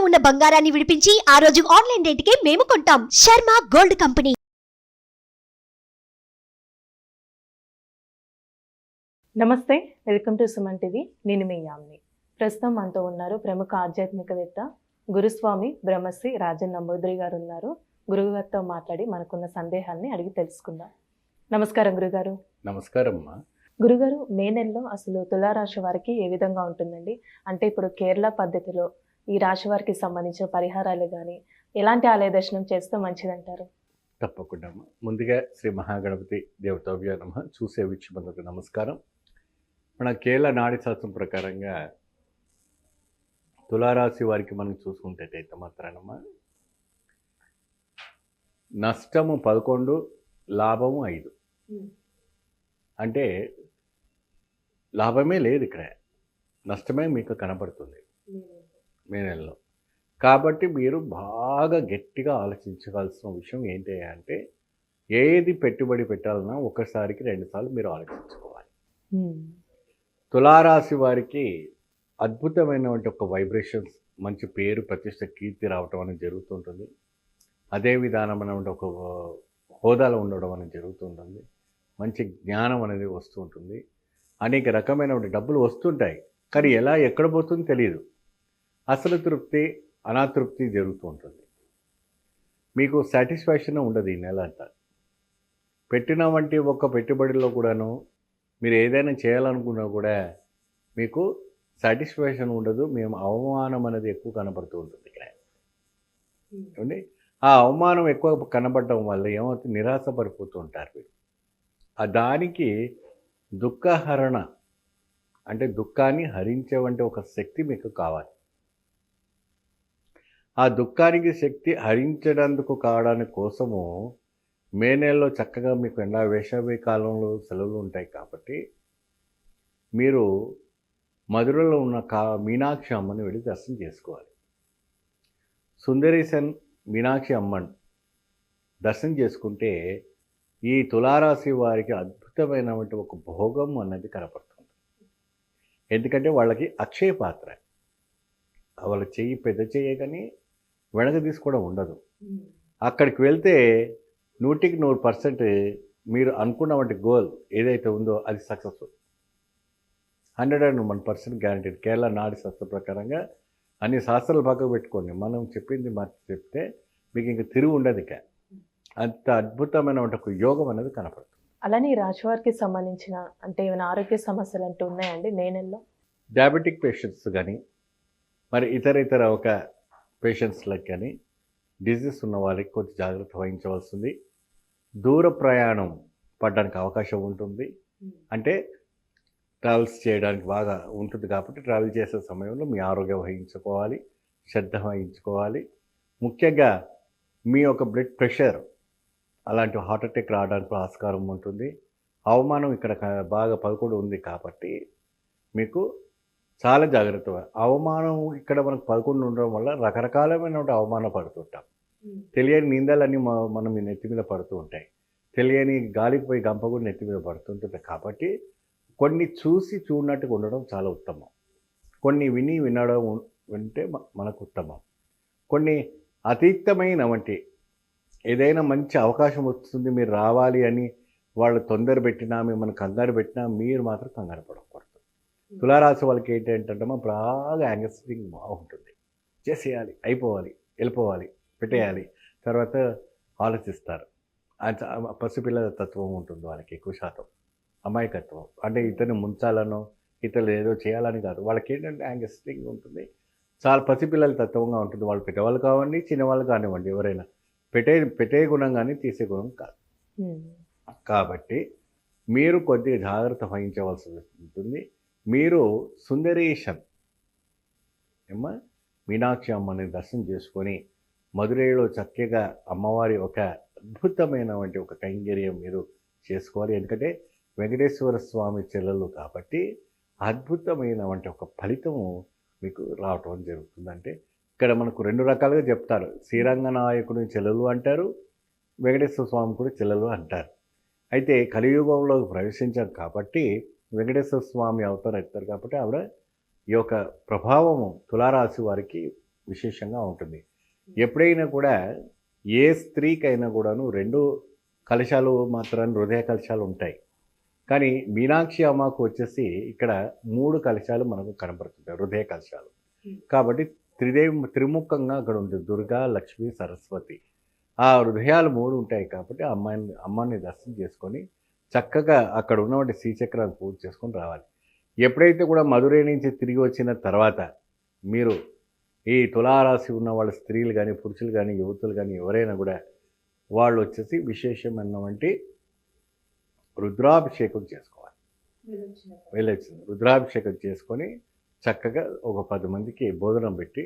ఉన్న బంగారాన్ని విడిపించి ఆ రోజు ఆన్లైన్ రేటుకే మేము కొంటాం. Sharma gold company. నమస్తే, వెల్కమ్ టు సుమన్ టీవీ. నేను మీ యామిని. ప్రస్తుతం మనతో ఉన్నారు ప్రముఖ ఆధ్యాత్మికవేత్త గురుస్వామి బ్రహ్మశ్రీ రాజన్ నంబూద్రి గారు ఉన్నారు. గురువుగారితో మాట్లాడి మనకున్న సందేహాన్ని అడిగి తెలుసుకుందాం. నమస్కారం గురుగారు. నమస్కారం అమ్మా. గురుగారు, మే నెలలో అసలు తులారాశి వారికి ఏ విధంగా ఉంటుందండి? అంటే ఇప్పుడు కేరళ పద్ధతిలో ఈ రాశి వారికి సంబంధించిన పరిహారాలు కానీ ఎలాంటి ఆలయ దర్శనం చేస్తే మంచిదంటారు? తప్పకుండా అమ్మా. ముందుగా శ్రీ మహాగణపతి దేవతాభ్యో నమః. చూసే వీక్షకులకు నమస్కారం. మన కేరళ నాడి శాస్త్రం ప్రకారంగా తులారాశి వారికి మనం చూసుకుంటేటైతే మాత్రానమ్మా నష్టము 11, లాభము 5. అంటే లాభమే లేదు, ఇక్కడ నష్టమే మీకు కనపడుతుంది మే నెలలో. కాబట్టి మీరు బాగా గట్టిగా ఆలోచించవలసిన విషయం ఏంటి అంటే, ఏది పెట్టుబడి పెట్టాలన్నా ఒకసారికి 2 సార్లు మీరు ఆలోచించుకోవాలి. తులారాశి వారికి అద్భుతమైనటువంటి ఒక వైబ్రేషన్స్, మంచి పేరు ప్రతిష్ట కీర్తి రావటం అనేది జరుగుతుంటుంది. అదే విధానమైనటువంటి ఒక హోదాలో ఉండడం అనేది జరుగుతుంటుంది. మంచి జ్ఞానం అనేది వస్తూ ఉంటుంది. అనేక రకమైనటువంటి డబ్బులు వస్తుంటాయి, కానీ ఎలా ఎక్కడ పోతుందో తెలియదు. అసలు తృప్తి అనాతృప్తి జరుగుతూ ఉంటుంది. మీకు సాటిస్ఫాక్షన్ ఉండదు ఈ నెల అంతా. పెట్టిన వంటి ఒక పెట్టుబడిలో కూడాను మీరు ఏదైనా చేయాలనుకున్నా కూడా మీకు సాటిస్ఫాక్షన్ ఉండదు. మేము అవమానం అనేది ఎక్కువ కనపడుతూ ఉంటుంది ఇక్కడ. ఏమండి, ఆ అవమానం ఎక్కువ కనపడటం వల్ల ఏమవుతుంది, నిరాశపడిపోతూ ఉంటారు మీరు. దానికి దుఃఖహరణ అంటే దుఃఖాన్ని హరించే వంటి ఒక శక్తి మీకు కావాలి. ఆ దుఃఖానికి శక్తి హరించడానికి కావడానికి కోసము మే నెలలో చక్కగా మీకు వేసవి కాలంలో సెలవులు ఉంటాయి కాబట్టి మీరు మధురలో ఉన్న మీనాక్షి అమ్మని వెళ్ళి దర్శనం చేసుకోవాలి. సుందరీసన్ మీనాక్షి అమ్మని దర్శనం చేసుకుంటే ఈ తులారాశి వారికి అద్భుతమైనటువంటి ఒక భోగం అన్నది కనపడుతుంది. ఎందుకంటే వాళ్ళకి అక్షయ పాత్ర, వాళ్ళ చెయ్యి పెద్ద చెయ్యే కానీ వెనక తీసుకోవడం ఉండదు. అక్కడికి వెళ్తే 100% మీరు అనుకున్నటువంటి గోల్ ఏదైతే ఉందో అది సక్సెస్ఫుల్. 101% గ్యారంటీడ్. కేరళ నాడి శాస్త్ర ప్రకారంగా అన్ని శాస్త్రాలు పక్కకు పెట్టుకోండి, మనం చెప్పింది మార్చి చెప్తే మీకు ఇంక తిరిగి ఉండదు. ఇక అంత అద్భుతమైన ఒక యోగం అనేది కనపడుతుంది. అలానే ఈ రాశి వారికి సంబంధించిన అంటే ఏమైనా ఆరోగ్య సమస్యలు అంటూ ఉన్నాయండి మే నెలలో? డయాబెటిక్ పేషెంట్స్ కానీ మరి ఇతర ఒక పేషెంట్స్లకు కానీ డిజీజ్ ఉన్న వాళ్ళకి కొంచెం జాగ్రత్త వహించవలసింది. దూర ప్రయాణం పడడానికి అవకాశం ఉంటుంది. అంటే ట్రావెల్స్ చేయడానికి బాగా ఉంటుంది కాబట్టి ట్రావెల్ చేసే సమయంలో మీ ఆరోగ్యం వహించుకోవాలి, శ్రద్ధ వహించుకోవాలి. ముఖ్యంగా మీ యొక్క బ్లడ్ ప్రెషర్ అలాంటి హార్ట్ అటాక్ రావడానికి ఆస్కారం ఉంటుంది. అవమానం ఇక్కడ బాగా 11 ఉంది కాబట్టి మీకు చాలా జాగ్రత్త. అవమానం ఇక్కడ మనకు 11 ఉండడం వల్ల రకరకాలమైన అవమానం పడుతుంటాం. తెలియని నిందలన్నీ మనం నెత్తి మీద పడుతూ ఉంటాయి. తెలియని గాలికి పోయి గంప కూడా నెత్తి మీద పడుతుంటుంది. కాబట్టి కొన్ని చూసి చూడనట్టుగా ఉండడం చాలా ఉత్తమం. కొన్ని వినడం వింటే మనకు ఉత్తమం. కొన్ని అతీతమైన వంటి ఏదైనా మంచి అవకాశం వస్తుంది మీరు రావాలి అని వాళ్ళు తొందర పెట్టినా మిమ్మల్ని కంగారు పెట్టినా మీరు మాత్రం కంగారు పడకూడదు. తులారాశి వాళ్ళకి ఏంటంటే బాగా యాంగస్టింగ్ బాగుంటుంది. చేసేయాలి, అయిపోవాలి, వెళ్ళిపోవాలి, పెట్టేయాలి, తర్వాత ఆలోచిస్తారు. పసిపిల్లల తత్వం ఉంటుంది వాళ్ళకి ఎక్కువ శాతం. అమాయకత్వం అంటే ఇతన్ని ముంచాలనో ఇతరులు ఏదో చేయాలని కాదు. వాళ్ళకి ఏంటంటే యాంగస్టింగ్ ఉంటుంది. చాలా పసిపిల్లల తత్వంగా ఉంటుంది. వాళ్ళు పెట్టేవాళ్ళు కావండి, చిన్నవాళ్ళు కానివ్వండి, ఎవరైనా పెట్టే గుణం కానీ తీసే గుణం కాదు. కాబట్టి మీరు కొద్దిగా జాగ్రత్త వహించవలసి ఉంటుంది. మీరు సుందరీషన్ మీనాక్షి అమ్మని దర్శనం చేసుకొని మధురైలో చక్కగా అమ్మవారి ఒక అద్భుతమైనటువంటి ఒక కైంకర్యం మీరు చేసుకోవాలి. ఎందుకంటే వెంకటేశ్వర స్వామి చెల్లెలు కాబట్టి అద్భుతమైనటువంటి ఒక ఫలితము మీకు రావటం జరుగుతుందంటే ఇక్కడ మనకు 2 రకాలుగా చెప్తారు. శ్రీరంగనాయకుని చెల్లెలు అంటారు, వెంకటేశ్వర స్వామి కూడా చెల్లెలు అంటారు. అయితే కలియుగంలో ప్రవేశించారు కాబట్టి వెంకటేశ్వర స్వామి అవతారం ఎత్తారు కాబట్టి ఆవిడ ఈ యొక్క ప్రభావము తులారాశి వారికి విశేషంగా ఉంటుంది. ఎప్పుడైనా కూడా ఏ స్త్రీకైనా కూడాను 2 కలశాలు మాత్రాన్ని హృదయ కలశాలు ఉంటాయి. కానీ మీనాక్షి అమ్మకు వచ్చేసి ఇక్కడ 3 కలశాలు మనకు కనపడుతుంటాయి, హృదయ కలశాలు. కాబట్టి త్రిముఖంగా అక్కడ ఉంటుంది, దుర్గా, లక్ష్మి, సరస్వతి. ఆ హృదయాలు 3 ఉంటాయి కాబట్టి అమ్మని దర్శనం చేసుకొని చక్కగా అక్కడ ఉన్నటువంటి శ్రీచక్రాన్ని పూజ చేసుకొని రావాలి. ఎప్పుడైతే కూడా మధురై నుంచి తిరిగి వచ్చిన తర్వాత మీరు ఈ తులారాశి ఉన్న వాళ్ళ స్త్రీలు కానీ, పురుషులు కానీ, యువతులు కానీ ఎవరైనా కూడా వాళ్ళు వచ్చేసి విశేషమైనటువంటి రుద్రాభిషేకం చేసుకోవాలి. వెళ్ళొచ్చింది రుద్రాభిషేకం చేసుకొని చక్కగా ఒక 10 మందికి భోజనం పెట్టి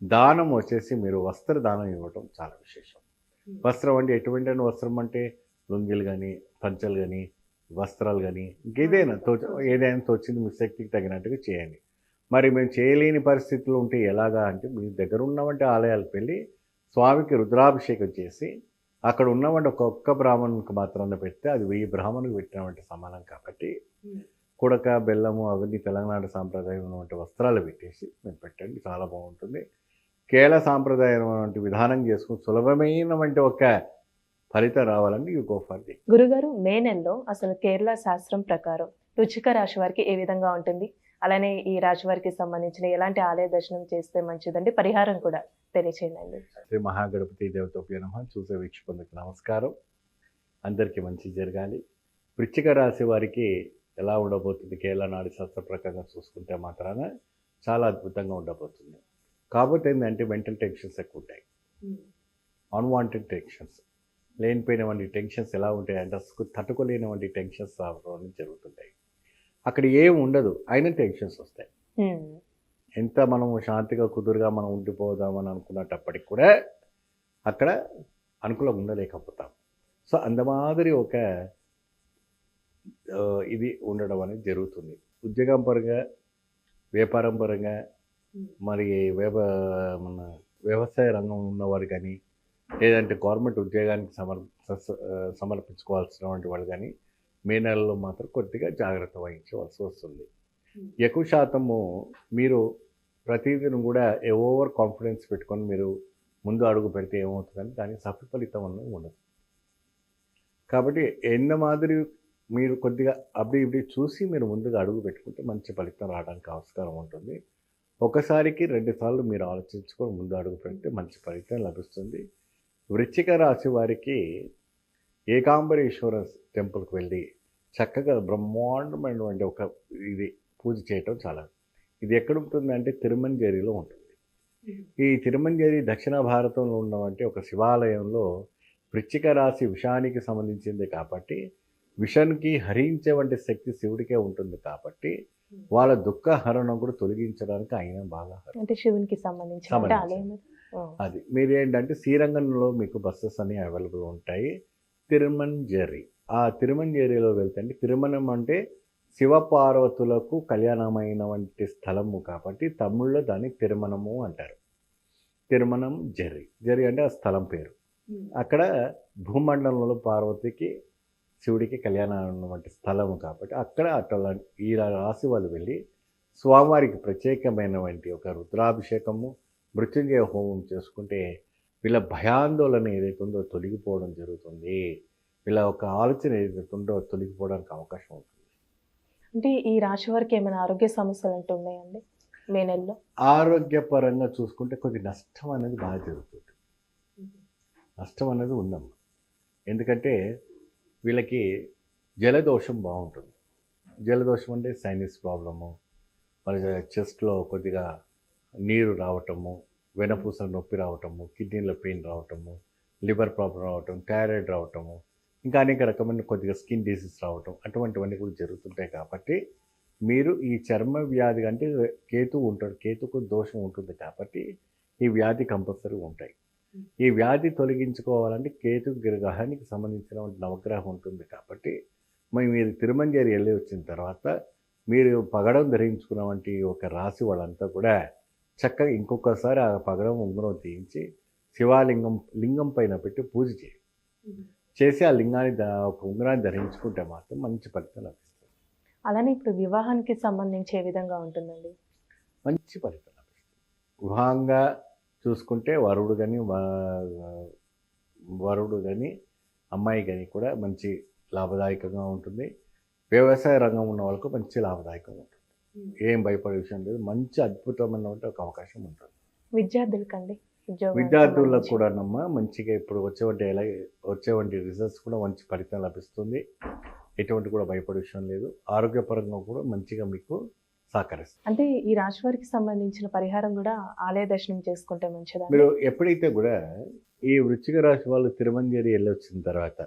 దానం వచ్చేసి మీరు వస్త్ర దానం ఇవ్వటం చాలా విశేషం. వస్త్రం అంటే ఎటువంటి వస్త్రం అంటే లుంగీలు కానీ, పంచలు కానీ, వస్త్రాలు కానీ, ఇంకేదైనా ఏదైనా తోచింది మీ శక్తికి తగినట్టుగా చేయండి. మరి మేము చేయలేని పరిస్థితులు ఉంటే ఎలాగా అంటే మీ దగ్గర ఉన్నవంటి ఆలయాలకు వెళ్ళి స్వామికి రుద్రాభిషేకం చేసి అక్కడ ఉన్నవంటి ఒక్కొక్క బ్రాహ్మణునికి మాత్రాన్ని పెడితే అది 1000 బ్రాహ్మణులకు పెట్టినటువంటి సమానం. కాబట్టి కుడక, బెల్లము అవన్నీ తెలంగాణ సాంప్రదాయం ఉన్నటువంటి వస్త్రాలు పెట్టేసి మీరు పెట్టండి, చాలా బాగుంటుంది. కేరళ సాంప్రదాయం వంటి విధానం చేసుకుని సులభమైన వంటి ఒక ఫలితం రావాలని యూ గో ఫర్ ది. గురుగారు, మే నెలలో అసలు కేరళ శాస్త్రం ప్రకారం వృశ్చిక రాశి వారికి ఏ విధంగా ఉంటుంది, అలానే ఈ రాశి వారికి సంబంధించిన ఎలాంటి ఆలయ దర్శనం చేస్తే మంచిదండి, పరిహారం కూడా తెలియచేయండి. శ్రీ మహాగణపతి దేవతోప్య నమః. చూసే వీక్షకులకు నమస్కారం. అందరికీ మంచి జరగాలి. వృశ్చిక రాశి వారికి ఎలా ఉండబోతుంది కేరళ నాడి శాస్త్ర ప్రకారంగా చూసుకుంటే మాత్రాన చాలా అద్భుతంగా ఉండబోతుంది. కాకపోతే ఏంటంటే మెంటల్ టెన్షన్స్ ఎక్కువ ఉంటాయి, అన్వాంటెడ్ టెన్షన్స్, లేనిపోయినటువంటి టెన్షన్స్ ఎలా ఉంటాయి అంటే అసలు తట్టుకోలేనటువంటి టెన్షన్స్ రావడం జరుగుతుంటాయి. అక్కడ ఏం ఉండదు, అయినా టెన్షన్స్ వస్తాయి. ఎంత మనము శాంతిగా కుదురుగా మనం ఉండిపోదామని అనుకున్నప్పటికి కూడా అక్కడ అనుకూలంగా ఉండలేకపోతాం. సో అందమాదిరి ఒక ఇది ఉండడం అనేది జరుగుతుంది. ఉద్యోగం పరంగా, వ్యాపారం పరంగా, మరి మన వ్యవసాయ రంగం ఉన్నవారు కానీ, లేదంటే గవర్నమెంట్ ఉద్యోగానికి సమర్పించుకోవాల్సినటువంటి వాళ్ళు కానీ మే నెలలో మాత్రం కొద్దిగా జాగ్రత్త వహించవలసి వస్తుంది. ఎక్కువ శాతము మీరు ప్రతిదినం కూడా ఓవర్ కాన్ఫిడెన్స్ పెట్టుకొని మీరు ముందు అడుగు పెడితే ఏమవుతుందని దానికి సఫలితం అన్నది ఉండదు. కాబట్టి ఎన్న మాదిరి మీరు కొద్దిగా అప్పుడు ఇప్పుడు చూసి మీరు ముందుగా అడుగు పెట్టుకుంటే మంచి ఫలితం రావడానికి ఆస్కారం ఉంటుంది. ఒకసారికి 2 సార్లు మీరు ఆలోచించుకొని ముందు అడుగు పెడితే మంచి ఫలితం లభిస్తుంది. వృశ్చిక రాశి వారికి ఏకాంబరేశ్వర టెంపుల్కి వెళ్ళి చక్కగా బ్రహ్మాండమైనటువంటి ఒక ఇది పూజ చేయటం చాలా. ఇది ఎక్కడ ఉంటుందంటే తిరుమంజేరిలో ఉంటుంది. ఈ తిరుమంజేరి దక్షిణ భారతంలో ఉన్నవంటి ఒక శివాలయంలో వృశ్చిక రాశి విషానికి సంబంధించింది కాబట్టి విషానికి హరించే వంటి శక్తి శివుడికే ఉంటుంది. కాబట్టి వాళ్ళ దుఃఖ హరణం కూడా తొలగించడానికి ఆయన బాగా అంటే శివునికి సంబంధించి అది మీరు ఏంటంటే శ్రీరంగంలో మీకు బస్సెస్ అన్ని అవైలబుల్ ఉంటాయి. తిరుమంజేరి, ఆ తిరుమంజేరిలో వెళ్తే తిరుమణం అంటే శివపార్వతులకు కళ్యాణమైన వంటి స్థలము కాబట్టి తమిళ్లో దాన్ని తిరుమణము అంటారు. తిరుమణం జరి, జరి అంటే ఆ స్థలం పేరు. అక్కడ భూమండలంలో పార్వతికి శివుడికి కళ్యాణం వంటి స్థలము కాబట్టి అక్కడ అట్లా ఈ రాశి వాళ్ళు వెళ్ళి స్వామివారికి ప్రత్యేకమైనటువంటి ఒక రుద్రాభిషేకము, మృత్యుంజయ హోమం చేసుకుంటే వీళ్ళ భయాందోళన ఏదైతే ఉందో తొలగిపోవడం జరుగుతుంది. వీళ్ళ ఒక ఆలోచన ఏదైతే ఉందో తొలగిపోవడానికి అవకాశం ఉంటుంది. అంటే ఈ రాశి వారికి ఏమైనా ఆరోగ్య సమస్యలు అంటూ ఉన్నాయండి మే నెలలో? ఆరోగ్యపరంగా చూసుకుంటే కొద్ది నష్టం అనేది బాగా జరుగుతుంది. నష్టం అనేది ఉందమ్మా. ఎందుకంటే వీళ్ళకి జలదోషం బాగుంటుంది. జలదోషం అంటే సైనస్ ప్రాబ్లము, మరి చెస్ట్లో కొద్దిగా నీరు రావటము, వెనపూసల నొప్పి రావటము, కిడ్నీలో పెయిన్ రావటము, లివర్ ప్రాబ్లం రావటం, థైరాయిడ్ రావటము, ఇంకా అనేక రకమైన కొద్దిగా స్కిన్ డిసీజ్ రావటం, అటువంటివన్నీ కూడా జరుగుతుంటాయి. కాబట్టి మీరు ఈ చర్మ వ్యాధి అంటే కేతువు ఉంటాడు, కేతుకు దోషం ఉంటుంది కాబట్టి ఈ వ్యాధి కంపల్సరీ ఉంటాయి. ఈ వ్యాధి తొలగించుకోవాలంటే కేతు గ్రహానికి సంబంధించిన నవగ్రహం ఉంటుంది. కాబట్టి మీరు తిరుమంజేరి వెళ్ళి వచ్చిన తర్వాత మీరు పగడం ధరించుకున్న వంటి ఒక రాశి వాళ్ళంతా కూడా చక్కగా ఇంకొకసారి ఆ పగడం ఉంగరం తీయించి లింగం పైన పెట్టి పూజ చేసి ఆ లింగాన్ని ఒక ఉంగరాన్ని ధరించుకుంటే మాత్రం మంచి ఫలితం లభిస్తుంది. అలానే ఇప్పుడు వివాహానికి సంబంధించి ఏ విధంగా ఉంటుందండి? మంచి ఫలితం లభిస్తుంది. వివాహంగా చూసుకుంటే వరుడు కానీ అమ్మాయి కానీ కూడా మంచి లాభదాయకంగా ఉంటుంది. వ్యవసాయ రంగం ఉన్న వాళ్ళకు మంచి లాభదాయకంగా ఉంటుంది. ఏం భయపడే విషయం లేదు. మంచి అద్భుతమైన ఒక అవకాశం ఉంటుంది. విద్యార్థులకండి విద్యార్థులకు కూడానమ్మా మంచిగా ఇప్పుడు వచ్చేవంటి రిజల్ట్స్ కూడా మంచి ఫలితం లభిస్తుంది. ఎటువంటి కూడా భయపడే విషయం లేదు. ఆరోగ్యపరంగా కూడా మంచిగా మీకు సహకరిస్తుంది. అంటే ఈ రాశి వారికి సంబంధించిన పరిహారం కూడా ఆలయ దర్శనం చేసుకుంటే మంచిదా? మీరు ఎప్పుడైతే కూడా ఈ వృశ్చిక రాశి వాళ్ళు తిరుమంజేరి వెళ్ళొచ్చిన తర్వాత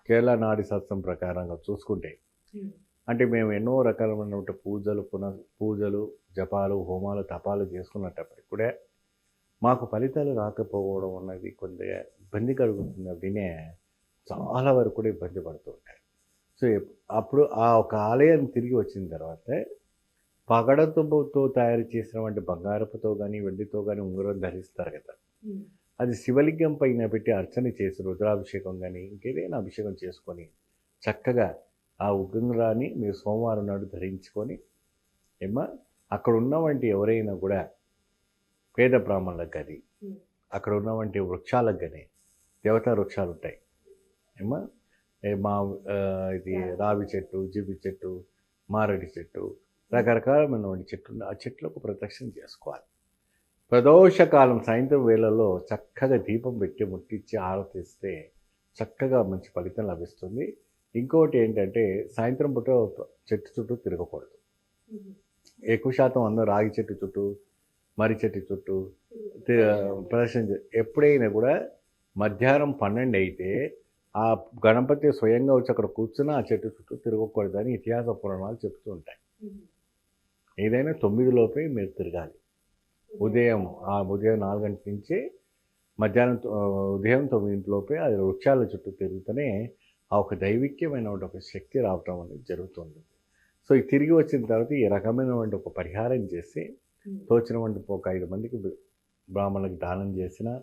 కేరళ నాడి శాస్త్రం ప్రకారంగా చూసుకుంటే, అంటే మేము ఎన్నో రకాలైన పూజలు జపాలు హోమాలు తపాలు చేసుకున్నప్పటికీ కూడా మాకు ఫలితాలు రాకపోవడం అన్నది కొద్దిగా ఇబ్బంది కలుగుతుంది. వినే చాలా వరకు కూడా ఇబ్బంది పడుతూ ఉంటారు. సో అప్పుడు ఆ ఒక ఆలయం తిరిగి వచ్చిన తర్వాత పగడతో తయారు చేసినటువంటి బంగారపుతో కానీ వెండితో కానీ ఉంగరం ధరిస్తారు కదా, అది శివలింగం పైన పెట్టి అర్చన చేసి రుద్రాభిషేకం కానీ ఇంకేదైనా అభిషేకం చేసుకొని చక్కగా ఆ ఉంగరాన్ని మీరు సోమవారం నాడు ధరించుకొని అక్కడ ఉన్నవంటి ఎవరైనా కూడా పేద బ్రాహ్మణులకు కానీ అక్కడ ఉన్నవంటి వృక్షాలకు కానీ దేవతా వృక్షాలు ఉంటాయి ఇది రావి చెట్టు, జిబి చెట్టు, మారడి చెట్టు, రకరకాలమైనటువంటి చెట్లు ఆ చెట్లకు ప్రదక్షిణ చేసుకోవాలి. ప్రదోషకాలం సాయంత్రం వేళల్లో చక్కగా దీపం పెట్టి ముట్టించి ఆరతిస్తే చక్కగా మంచి ఫలితం లభిస్తుంది. ఇంకోటి ఏంటంటే సాయంత్రం పూట చెట్టు చుట్టూ తిరగకూడదు. ఎక్కువ శాతం అందరూ రాగి చెట్టు చుట్టూ మర్రి చెట్టు చుట్టూ ప్రదర్శన ఎప్పుడైనా కూడా మధ్యాహ్నం 12 అయితే ఆ గణపతి స్వయంగా వచ్చి అక్కడ కూర్చుని ఆ చెట్టు చుట్టూ తిరగకూడదని ఇతిహాస పురాణాలు చెప్తూ ఉంటాయి. ఏదైనా 9 లోపే మీరు తిరగాలి. ఉదయం 4 గంటల నుంచి మధ్యాహ్నం ఉదయం 9 లోపే అది వృక్షాల చుట్టూ తిరుగుతూనే ఆ ఒక దైవిక్యమైన ఒక శక్తి రావటం అనేది జరుగుతుంది. సో ఇది తిరిగి వచ్చిన తర్వాత ఈ రకమైనటువంటి ఒక పరిహారం చేసి తోచినటువంటి ఒక 5 మందికి బ్రాహ్మణులకు దానం చేసినా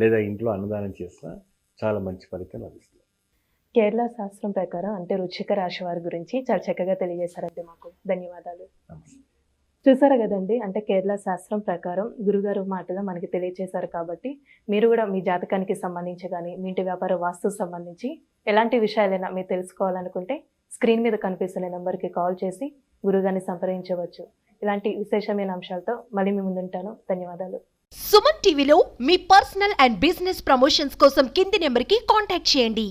లేదా ఇంట్లో అన్నదానం చేసినా చాలా మంచి ఫలితం లభిస్తుంది. కేరళ శాస్త్రం ప్రకారం అంటే వృశ్చిక రాశి వారి గురించి చాలా చక్కగా తెలియజేశారండి. మాకు ధన్యవాదాలు. చూసారు కదండి, అంటే కేరళ శాస్త్రం ప్రకారం గురుగారు మాటగా మనకి తెలియజేశారు. కాబట్టి మీరు కూడా మీ జాతకానికి సంబంధించి కానీ మీ ఇంటి వ్యాపార వాస్తు సంబంధించి ఎలాంటి విషయాలైనా మీరు తెలుసుకోవాలనుకుంటే స్క్రీన్ మీద కనిపిస్తున్న నెంబర్కి కాల్ చేసి గురుగారిని సంప్రదించవచ్చు. ఇలాంటి విశేషమైన అంశాలతో మళ్ళీ మీ ముందుంటాను. ధన్యవాదాలు. సుమన్ టీవీలో మీ పర్సనల్ అండ్ బిజినెస్ ప్రమోషన్స్ కోసం కింది నెంబర్కి కాంటాక్ట్ చేయండి.